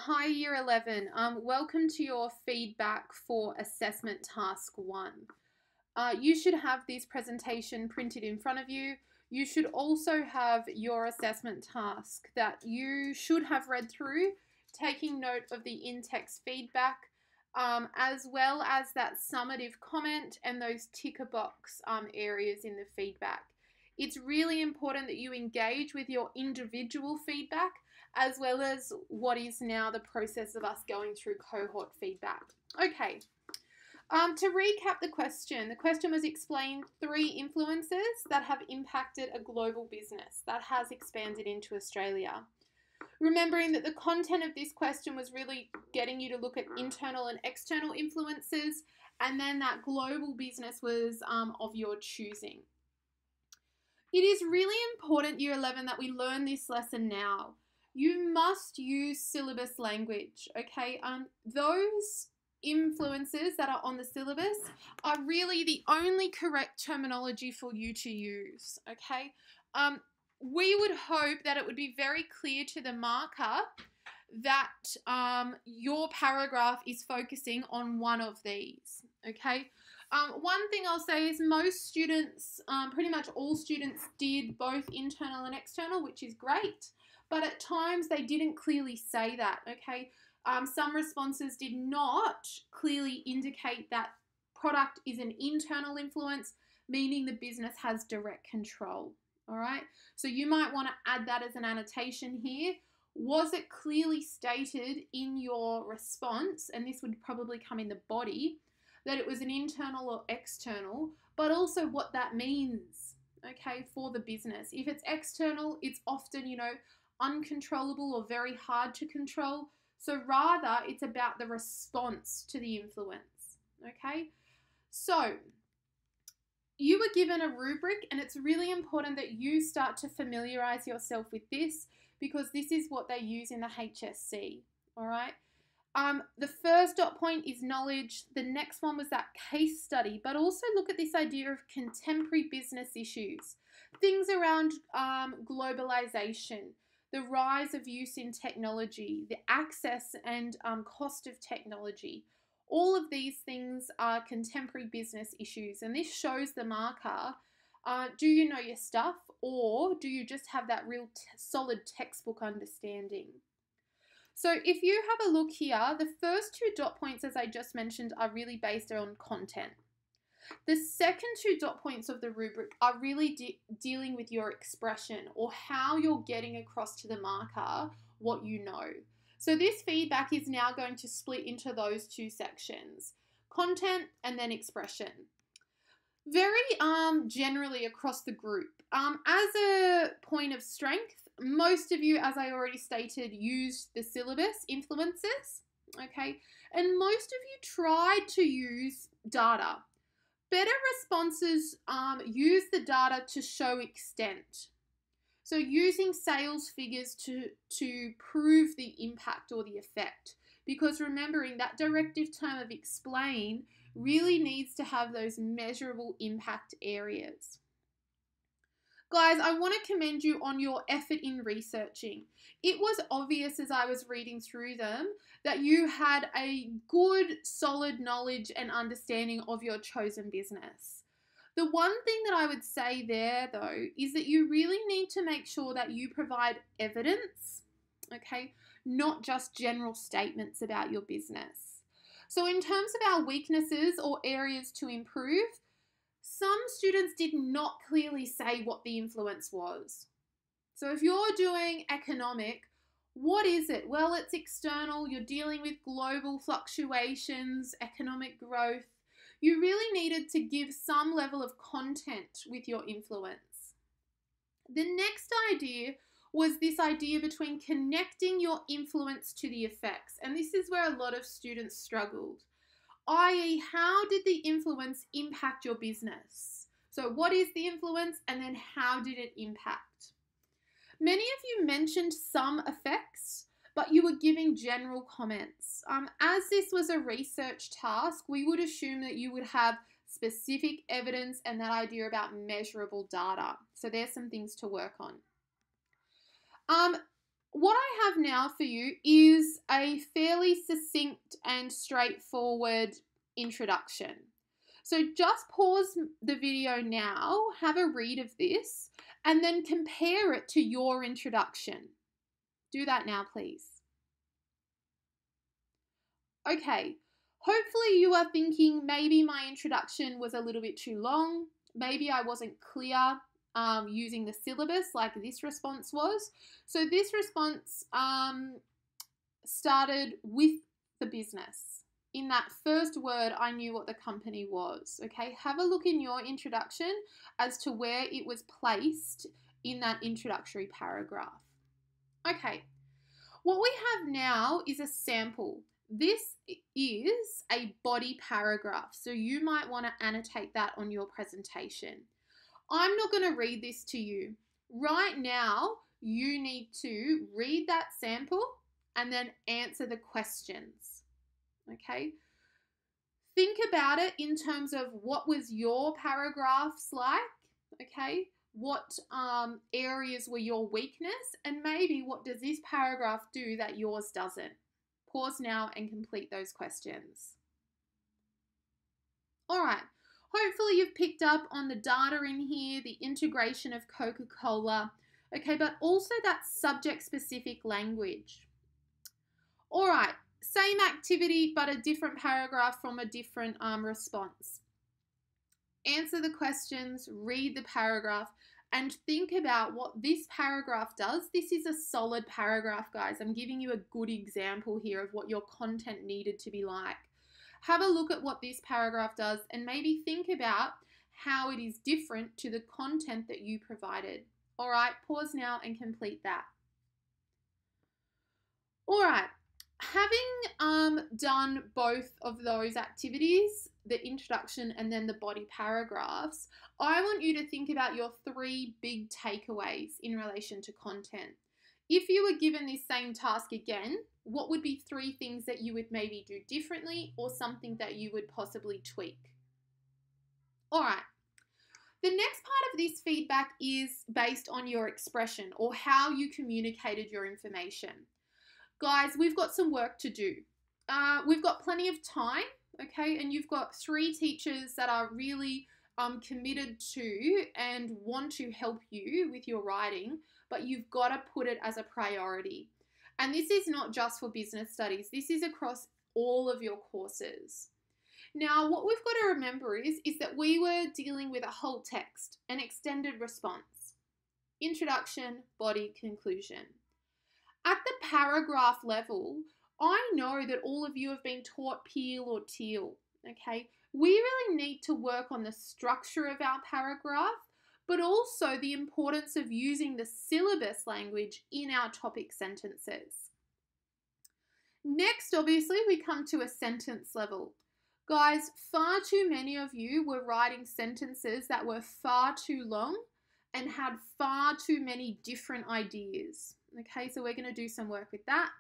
Hi Year 11. Welcome to your feedback for assessment task 1. You should have this presentation printed in front of you. You should also have your assessment task that you should have read through, taking note of the in-text feedback, as well as that summative comment and those ticker box areas in the feedback. It's really important that you engage with your individual feedback as well as what is now the process of us going through cohort feedback. Okay, to recap the question was explain 3 influences that have impacted a global business that has expanded into Australia. Remembering that the content of this question was really getting you to look at internal and external influences, and then that global business was of your choosing. It is really important, Year 11, that we learn this lesson now. You must use syllabus language, okay? Those influences that are on the syllabus are really the only correct terminology for you to use, okay? We would hope that it would be very clear to the marker that your paragraph is focusing on one of these, okay? One thing I'll say is most students, pretty much all students did both internal and external, which is great, but at times they didn't clearly say that, okay? Some responses did not clearly indicate that product is an internal influence, meaning the business has direct control, all right? So you might want to add that as an annotation here. Was it clearly stated in your response, and this would probably come in the body, that it was an internal or external, but also what that means, okay, for the business. If it's external, it's often, uncontrollable or very hard to control. So rather, it's about the response to the influence, okay? So you were given a rubric, and it's really important that you start to familiarize yourself with this because this is what they use in the HSC, all right? The first dot point is knowledge. The next one was that case study, but also look at this idea of contemporary business issues, things around globalization, the rise of use in technology, the access and cost of technology. All of these things are contemporary business issues, and this shows the marker, do you know your stuff, or do you just have that real solid textbook understanding? So if you have a look here, the first 2 dot points, as I just mentioned, are really based on content. The second 2 dot points of the rubric are really dealing with your expression or how you're getting across to the marker what you know. So this feedback is now going to split into those 2 sections, content and then expression. Very generally across the group. As a point of strength, most of you, as I already stated, used the syllabus influences, okay? And most of you tried to use data. Better responses use the data to show extent. So using sales figures to prove the impact or the effect, because remembering that directive term of explain really needs to have those measurable impact areas. Guys, I want to commend you on your effort in researching. It was obvious as I was reading through them that you had a good, solid knowledge and understanding of your chosen business. The one thing that I would say there, though, is that you really need to make sure that you provide evidence, okay, not just general statements about your business. So in terms of our weaknesses or areas to improve, some students did not clearly say what the influence was. So if you're doing economic, what is it? Well, it's external. You're dealing with global fluctuations, economic growth. You really needed to give some level of content with your influence. The next idea was this idea between connecting your influence to the effects. And this is where a lot of students struggled. I.e., how did the influence impact your business? So what is the influence, and then how did it impact? Many of you mentioned some effects, but you were giving general comments. As this was a research task, we would assume that you would have specific evidence and that idea about measurable data. So there's some things to work on. what I have now for you is a fairly succinct and straightforward introduction. So just pause the video now, have a read of this, and then compare it to your introduction. Do that now, please. Okay, hopefully you are thinking maybe my introduction was a little bit too long. Maybe I wasn't clear using the syllabus like this response was. So this response started with the business. In that first word, I knew what the company was. Okay, have a look in your introduction as to where it was placed in that introductory paragraph. Okay, what we have now is a sample. This is a body paragraph, so you might want to annotate that on your presentation. I'm not going to read this to you. Right now, you need to read that sample and then answer the questions. Okay? Think about it in terms of what was your paragraphs like, okay? What areas were your weakness, and maybe what does this paragraph do that yours doesn't? Pause now and complete those questions. All right. Hopefully you've picked up on the data in here, the integration of Coca-Cola, okay, but also that subject-specific language. All right, same activity, but a different paragraph from a different response. Answer the questions, read the paragraph, and think about what this paragraph does. This is a solid paragraph, guys. I'm giving you a good example here of what your content needed to be like. Have a look at what this paragraph does and maybe think about how it is different to the content that you provided. All right, pause now and complete that. All right, having done both of those activities, the introduction and then the body paragraphs, I want you to think about your 3 big takeaways in relation to content. If you were given this same task again, what would be 3 things that you would maybe do differently or something that you would possibly tweak? All right. The next part of this feedback is based on your expression or how you communicated your information. Guys, we've got some work to do. We've got plenty of time, okay? And you've got 3 teachers that are really committed to and want to help you with your writing, but you've got to put it as a priority. And this is not just for business studies. This is across all of your courses. Now, what we've got to remember is that we were dealing with a whole text, an extended response, introduction, body, conclusion. At the paragraph level, I know that all of you have been taught peel or teal, okay? We really need to work on the structure of our paragraph, but also the importance of using the syllabus language in our topic sentences. Next, obviously, we come to a sentence level. Guys, far too many of you were writing sentences that were far too long and had far too many different ideas. Okay, so we're going to do some work with that.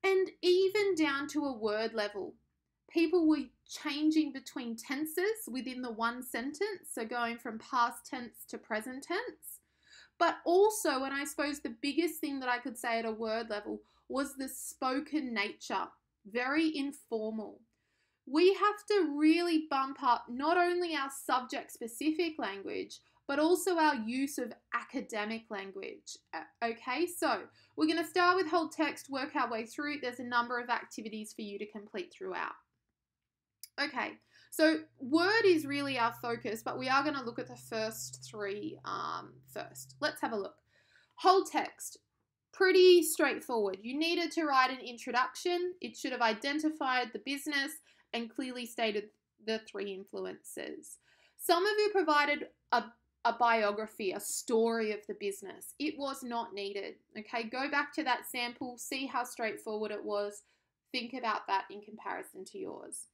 And even down to a word level. People were changing between tenses within the one sentence, so going from past tense to present tense. But also, and I suppose the biggest thing that I could say at a word level was the spoken nature, very informal. We have to really bump up not only our subject-specific language, but also our use of academic language. Okay, so we're going to start with whole text, work our way through. There's a number of activities for you to complete throughout. Okay, so word is really our focus, but we are going to look at the first 3 first. Let's have a look. Whole text, pretty straightforward. You needed to write an introduction. It should have identified the business and clearly stated the 3 influences. Some of you provided a biography, a story of the business. It was not needed. Okay, go back to that sample, see how straightforward it was. Think about that in comparison to yours.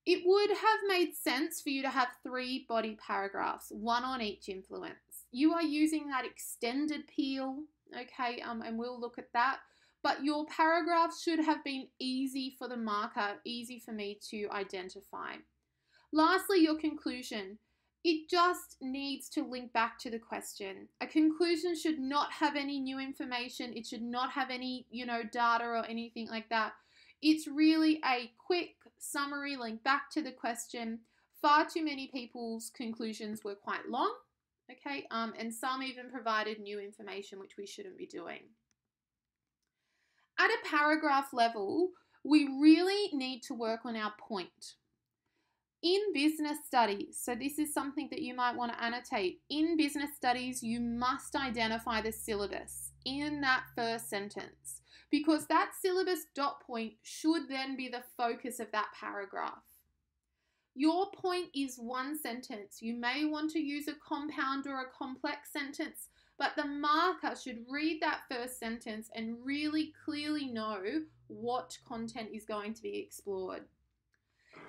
It would have made sense for you to have 3 body paragraphs, 1 on each influence. You are using that extended peel, okay, and we'll look at that. But your paragraph should have been easy for the marker, easy for me to identify. Lastly, your conclusion. It just needs to link back to the question. A conclusion should not have any new information. It should not have any, data or anything like that. It's really a quick summary link back to the question. Far too many people's conclusions were quite long, okay? And some even provided new information, which we shouldn't be doing. At a paragraph level, we really need to work on our point. In business studies, so this is something that you might want to annotate. In business studies, you must identify the syllabus in that first sentence, because that syllabus dot point should then be the focus of that paragraph. Your point is one sentence. You may want to use a compound or a complex sentence, but the marker should read that first sentence and really clearly know what content is going to be explored.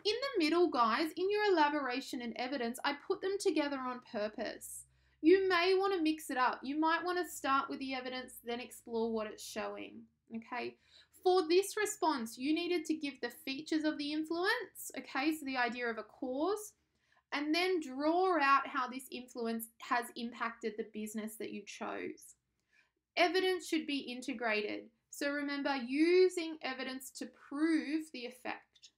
In the middle, guys, in your elaboration and evidence, I put them together on purpose. You may want to mix it up. You might want to start with the evidence, then explore what it's showing, okay? For this response, you needed to give the features of the influence, okay, so the idea of a cause, and then draw out how this influence has impacted the business that you chose. Evidence should be integrated. So remember, using evidence to prove the effect.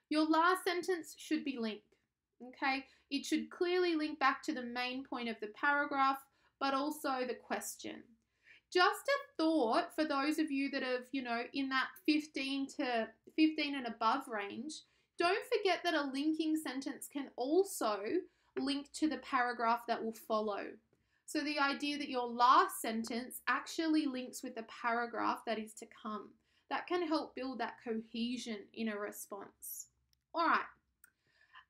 Your last sentence should be linked, okay? It should clearly link back to the main point of the paragraph, but also the question. Just a thought for those of you that have, in that 15 and above range, don't forget that a linking sentence can also link to the paragraph that will follow. So the idea that your last sentence actually links with the paragraph that is to come. That can help build that cohesion in a response. All right.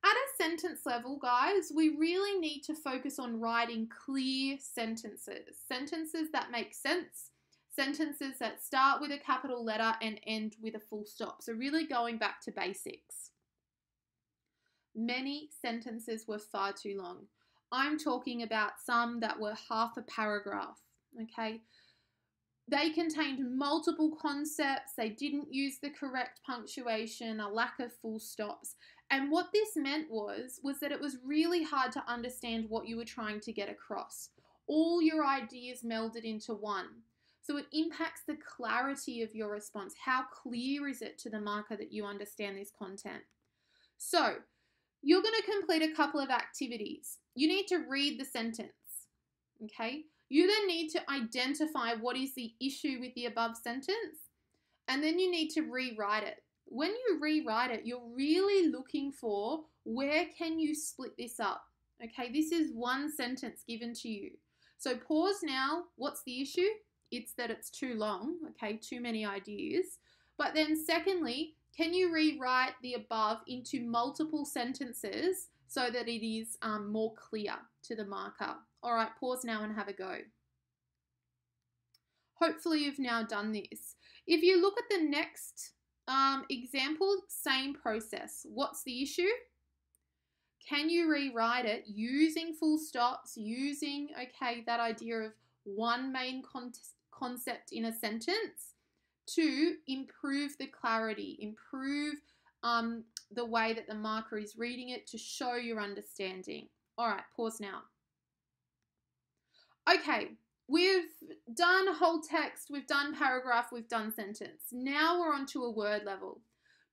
At a sentence level, guys, we really need to focus on writing clear sentences. Sentences that make sense. Sentences that start with a capital letter and end with a full stop. So really going back to basics. Many sentences were far too long. I'm talking about some that were half a paragraph, okay? They contained multiple concepts. They didn't use the correct punctuation, a lack of full stops. And what this meant was that it was really hard to understand what you were trying to get across. All your ideas melded into one. So it impacts the clarity of your response. How clear is it to the marker that you understand this content? So you're going to complete a couple of activities. You need to read the sentence, okay? You then need to identify what is the issue with the above sentence, and then you need to rewrite it. When you rewrite it, you're really looking for where can you split this up, okay? This is one sentence given to you. So pause now. What's the issue? It's that it's too long, okay? Too many ideas. But then secondly, can you rewrite the above into multiple sentences so that it is more clear to the marker? All right, pause now and have a go. Hopefully you've now done this. If you look at the next example, same process. What's the issue? Can you rewrite it using full stops, using, okay, that idea of one main concept in a sentence to improve the clarity, improve the way that the marker is reading it to show your understanding. All right, pause now. Okay, we've done whole text, we've done paragraph, we've done sentence. Now we're on to a word level.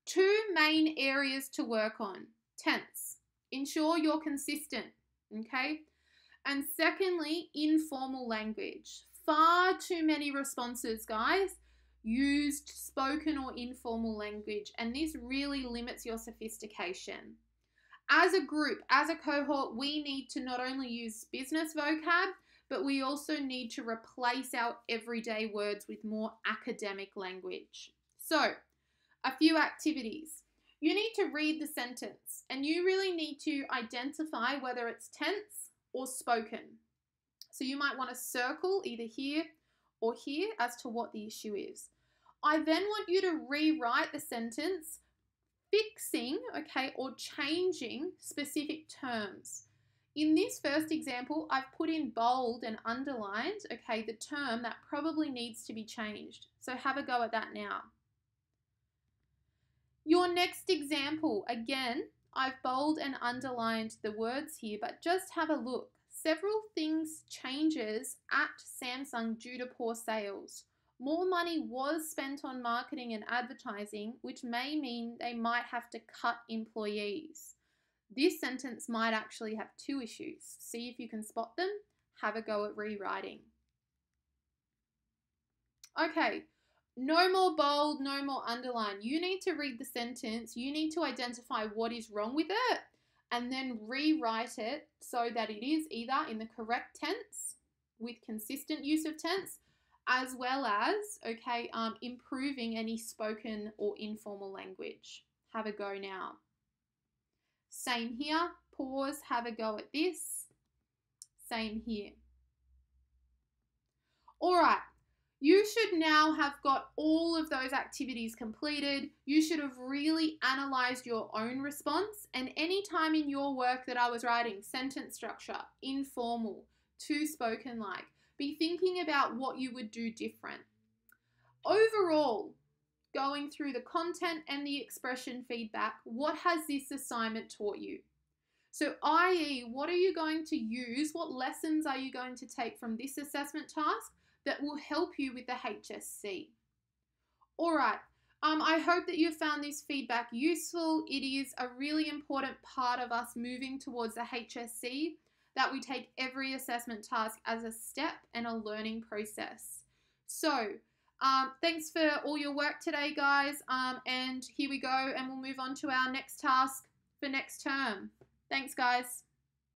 Two main areas to work on. Tense. Ensure you're consistent, okay? And secondly, informal language. Far too many responses, guys, used spoken or informal language, and this really limits your sophistication. As a group, as a cohort, we need to not only use business vocab, but we also need to replace our everyday words with more academic language. So, a few activities. You need to read the sentence, and you really need to identify whether it's tense or spoken. So you might want to circle either here or here as to what the issue is. I then want you to rewrite the sentence, fixing, okay, or changing specific terms. In this first example, I've put in bold and underlined, okay, the term that probably needs to be changed. So have a go at that now. Your next example, again, I've bold and underlined the words here, but just have a look. Several things changes at Samsung due to poor sales. More money was spent on marketing and advertising, which may mean they might have to cut employees. This sentence might actually have two issues. See if you can spot them. Have a go at rewriting. Okay, no more bold, no more underline. You need to read the sentence. You need to identify what is wrong with it and then rewrite it so that it is either in the correct tense with consistent use of tense, as well as, okay, improving any spoken or informal language. Have a go now. Same here. Pause, have a go at this. Same here. All right. You should now have got all of those activities completed. You should have really analysed your own response, and any time in your work that I was writing, sentence structure, informal, too spoken like, be thinking about what you would do different. Overall, going through the content and the expression feedback, what has this assignment taught you? So, i.e., what are you going to use? What lessons are you going to take from this assessment task that will help you with the HSC? All right, I hope that you found this feedback useful. It is a really important part of us moving towards the HSC, that we take every assessment task as a step and a learning process. So, thanks for all your work today, guys, and here we go, and we'll move on to our next task for next term. Thanks, guys.